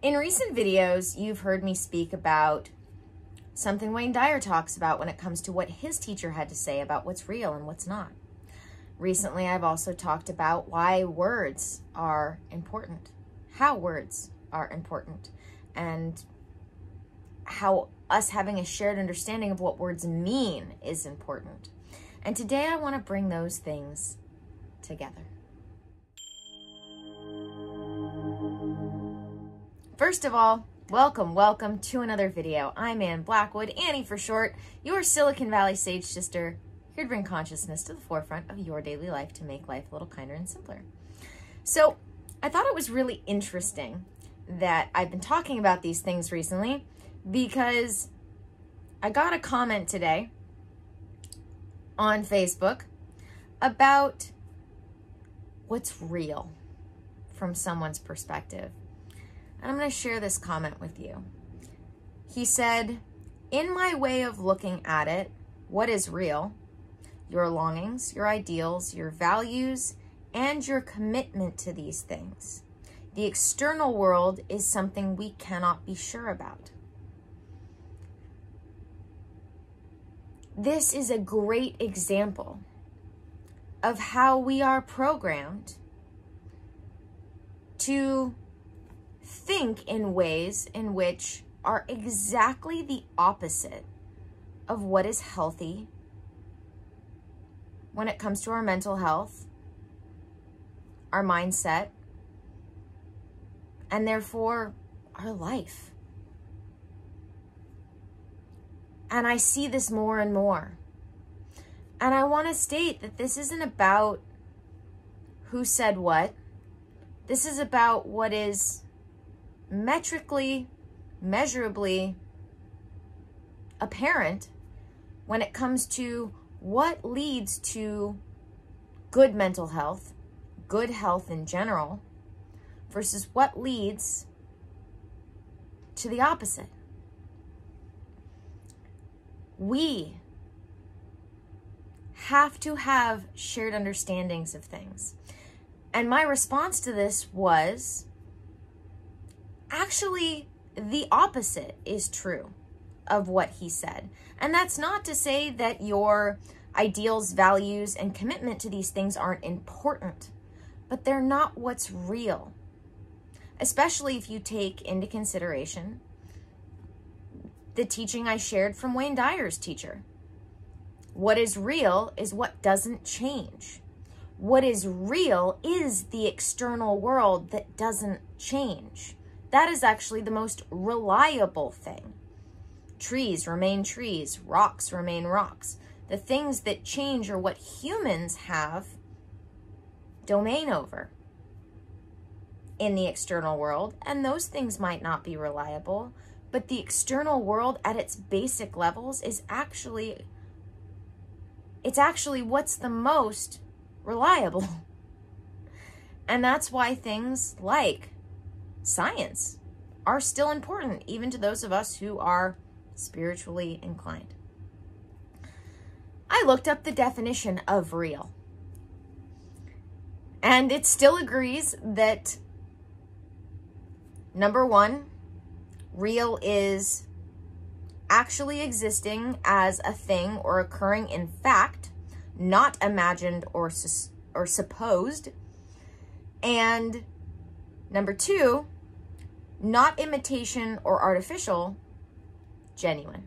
In recent videos, you've heard me speak about something Wayne Dyer talks about when it comes to what his teacher had to say about what's real and what's not. Recently, I've also talked about why words are important, how words are important, and how us having a shared understanding of what words mean is important. And today I want to bring those things together. First of all, welcome to another video. I'm Ann Blackwood, Annie for short, your Silicon Valley Sage sister, here to bring consciousness to the forefront of your daily life to make life a little kinder and simpler. So I thought it was really interesting that I've been talking about these things recently because I got a comment today on Facebook about what's real from someone's perspective. And I'm going to share this comment with you. He said, "In my way of looking at it, what is real? Your longings, your ideals, your values, and your commitment to these things. The external world is something we cannot be sure about." This is a great example of how we are programmed to think in ways in which are exactly the opposite of what is healthy when it comes to our mental health, our mindset, and therefore our life. And I see this more and more. And I want to state that this isn't about who said what. This is about what is metrically, measurably apparent when it comes to what leads to good mental health, good health in general, versus what leads to the opposite. We have to have shared understandings of things. And my response to this was, actually, the opposite is true of what he said. And that's not to say that your ideals, values, and commitment to these things aren't important, but they're not what's real. Especially if you take into consideration the teaching I shared from Wayne Dyer's teacher. What is real is what doesn't change. What is real is the external world that doesn't change. That is actually the most reliable thing. Trees remain trees, rocks remain rocks. The things that change are what humans have domain over in the external world, and those things might not be reliable, but the external world at its basic levels is actually what's the most reliable. And that's why things like science are still important, even to those of us who are spiritually inclined. I looked up the definition of real, and it still agrees that, number one, real is actually existing as a thing or occurring in fact, not imagined or supposed. And number two, not imitation or artificial, genuine.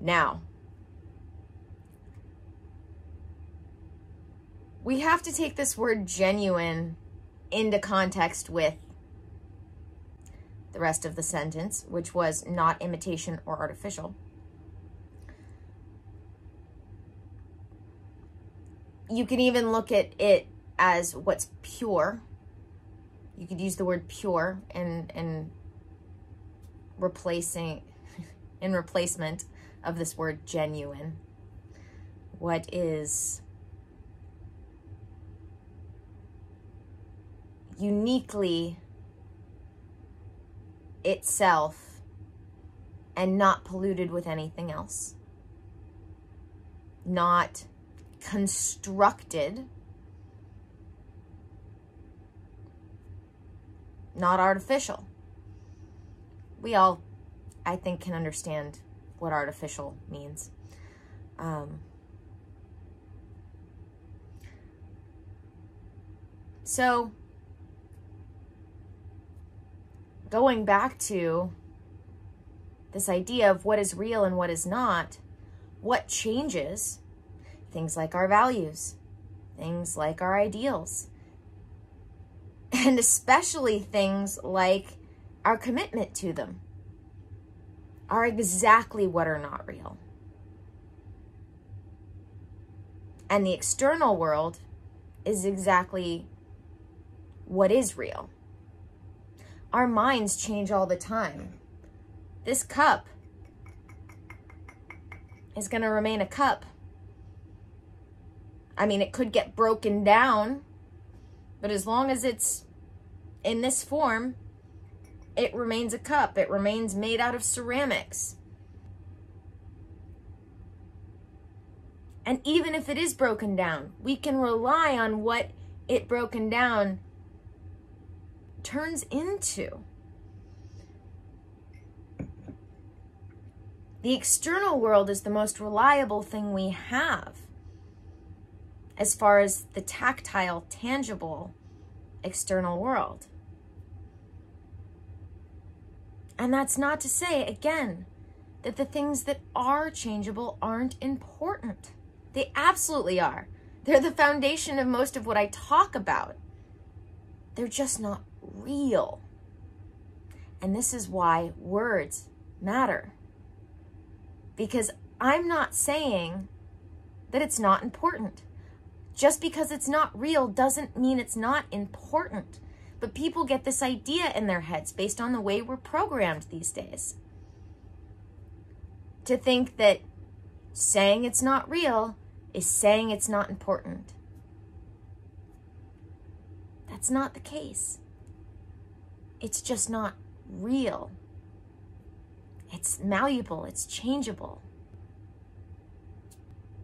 Now, we have to take this word genuine into context with the rest of the sentence, which was not imitation or artificial. You can even look at it as what's pure. You could use the word pure in replacement of this word genuine. What is uniquely itself and not polluted with anything else. Not constructed not artificial. We all, I think, can understand what artificial means. So, going back to this idea of what is real and what is not, what changes? Things like our values, things like our ideals, and especially things like our commitment to them are exactly what are not real. And the external world is exactly what is real. Our minds change all the time. This cup is going to remain a cup. I mean, it could get broken down, but as long as it's in this form, it remains a cup. It remains made out of ceramics. And even if it is broken down, we can rely on what it broken down turns into. The external world is the most reliable thing we have as far as the tactile, tangible external world. And that's not to say, again, that the things that are changeable aren't important. They absolutely are. They're the foundation of most of what I talk about. They're just not real. And this is why words matter. Because I'm not saying that it's not important. Just because it's not real doesn't mean it's not important. But people get this idea in their heads based on the way we're programmed these days. To think that saying it's not real is saying it's not important. That's not the case. It's just not real. It's malleable, it's changeable.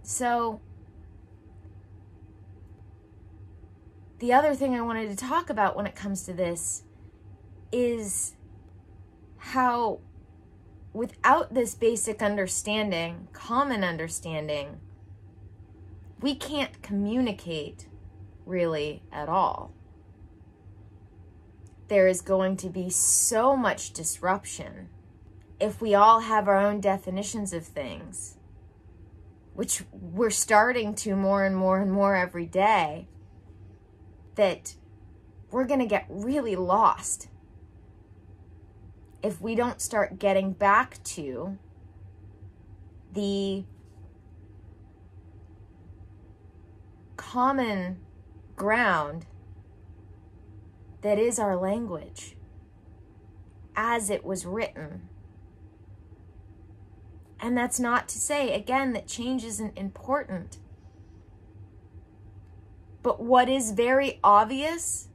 So, the other thing I wanted to talk about when it comes to this is how without this basic understanding, common understanding, we can't communicate really at all. There is going to be so much disruption if we all have our own definitions of things, which we're starting to more and more and more every day, that we're going to get really lost if we don't start getting back to the common ground that is our language as it was written. And that's not to say, again, that change isn't important. But what is very obvious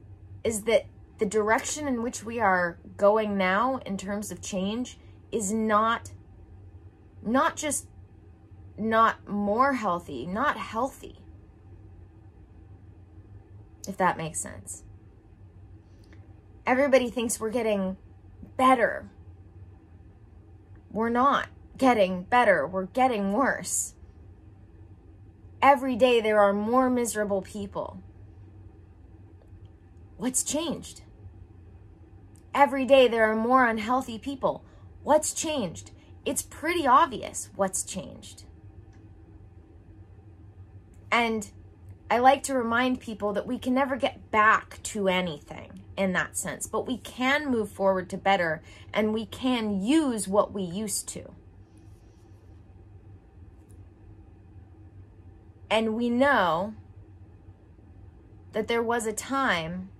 is that the direction in which we are going now in terms of change is not just not more healthy, not healthy. If that makes sense. Everybody thinks we're getting better. We're not getting better. We're getting worse. Every day there are more miserable people. What's changed? Every day there are more unhealthy people. What's changed? It's pretty obvious what's changed. And I like to remind people that we can never get back to anything in that sense, but we can move forward to better, and we can use what we used to. And we know that there was a time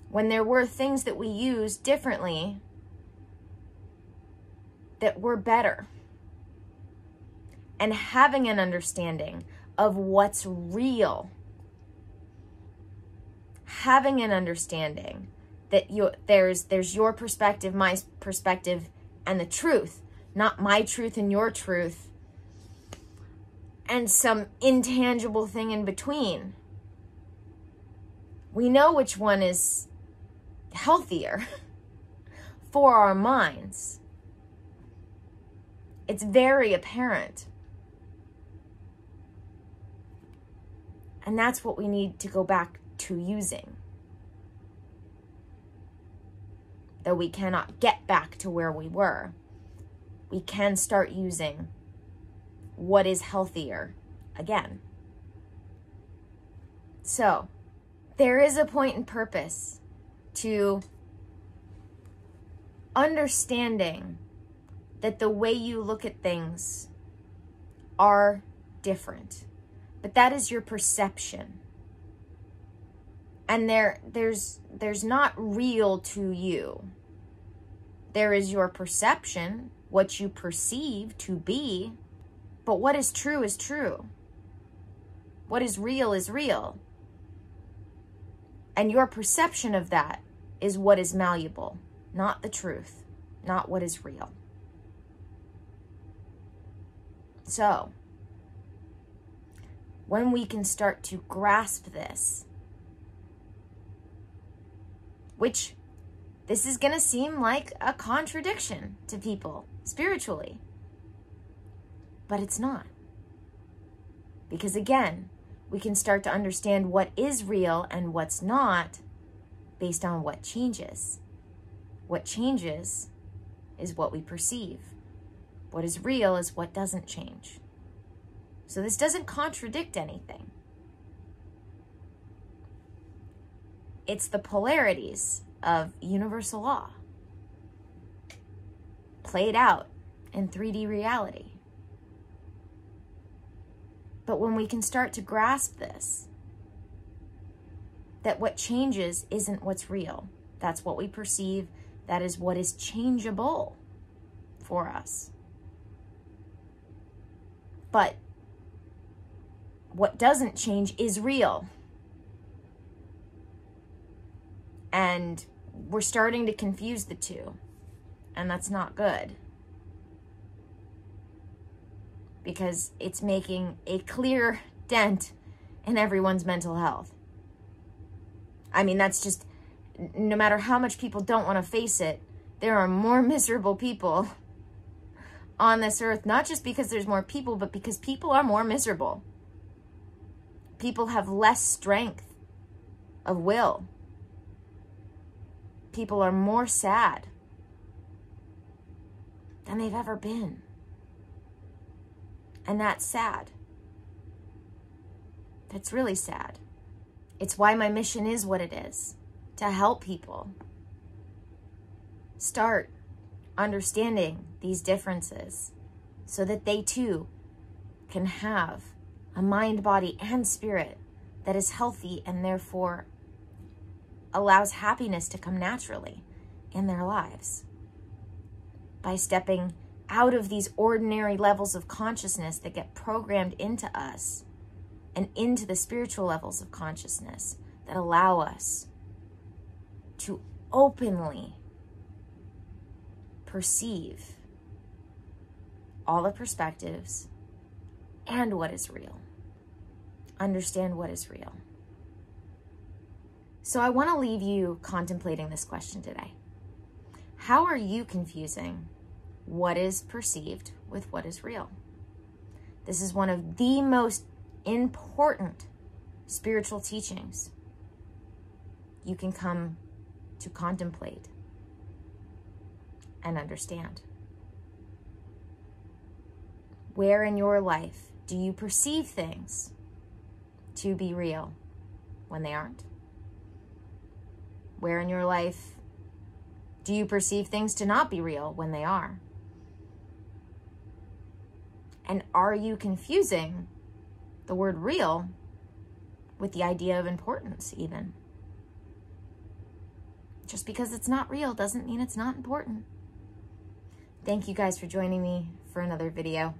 when there were things that we used differently that were better. And having an understanding of what's real, having an understanding that there's your perspective, my perspective, and the truth, not my truth and your truth, and some intangible thing in between. We know which one is healthier for our minds. It's very apparent. And that's what we need to go back to using. Though we cannot get back to where we were, we can start using what is healthier again. So, there is a point and purpose to understanding that the way you look at things are different. But that is your perception. And there's not real to you. There is your perception, what you perceive to be, but what is true is true. What is real is real. And your perception of that is what is malleable, not the truth, not what is real. So, when we can start to grasp this, which this is going to seem like a contradiction to people spiritually, but it's not. Because again, we can start to understand what is real and what's not based on what changes. What changes is what we perceive. What is real is what doesn't change. So this doesn't contradict anything. It's the polarities of universal law played out in 3D reality. But when we can start to grasp this, that what changes isn't what's real. That's what we perceive. That is what is changeable for us. But what doesn't change is real. And we're starting to confuse the two. And that's not good. Because it's making a clear dent in everyone's mental health. I mean, that's just, no matter how much people don't want to face it, there are more miserable people on this earth, not just because there's more people, but because people are more miserable. People have less strength of will. People are more sad than they've ever been. And that's sad. That's really sad. It's why my mission is what it is, to help people start understanding these differences so that they too can have a mind, body, and spirit that is healthy and therefore allows happiness to come naturally in their lives by stepping out of these ordinary levels of consciousness that get programmed into us and into the spiritual levels of consciousness that allow us to openly perceive all the perspectives and what is real. Understand what is real. So I want to leave you contemplating this question today. How are you confusing what is perceived with what is real? This is one of the most important spiritual teachings you can come to contemplate and understand. Where in your life do you perceive things to be real when they aren't? Where in your life do you perceive things to not be real when they are? And are you confusing the word real with the idea of importance even? Just because it's not real doesn't mean it's not important. Thank you guys for joining me for another video.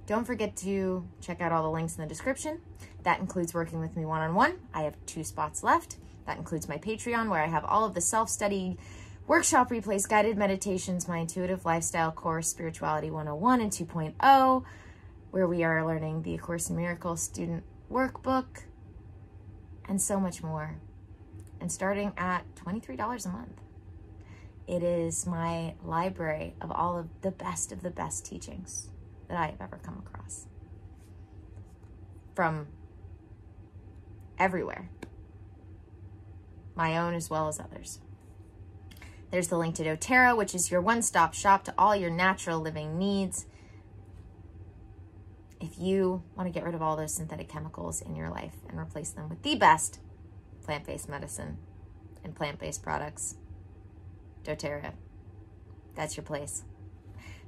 Don't forget to check out all the links in the description. That includes working with me one-on-one. I have 2 spots left. That includes my Patreon, where I have all of the self-study workshop replays, guided meditations, my intuitive lifestyle course, Spirituality 101 and 2.0, where we are learning the A Course in Miracles student workbook, and so much more. and starting at $23 a month. It is my library of all of the best teachings that I have ever come across. From everywhere. My own as well as others. There's the link to dōTERRA, which is your one-stop shop to all your natural living needs. If you want to get rid of all those synthetic chemicals in your life and replace them with the best plant-based medicine and plant-based products, dōTERRA, that's your place.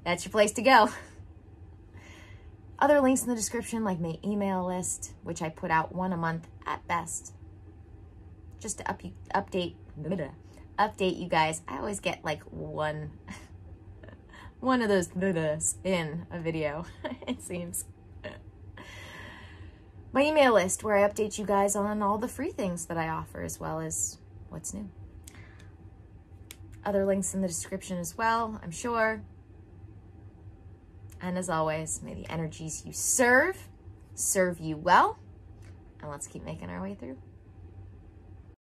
That's your place to go. Other links in the description, like my email list, which I put out one a month at best, just to update you guys. I always get like one of those in a video, it seems. My email list, where I update you guys on all the free things that I offer, as well as what's new. Other links in the description as well, I'm sure. And as always, may the energies you serve you well. And let's keep making our way through.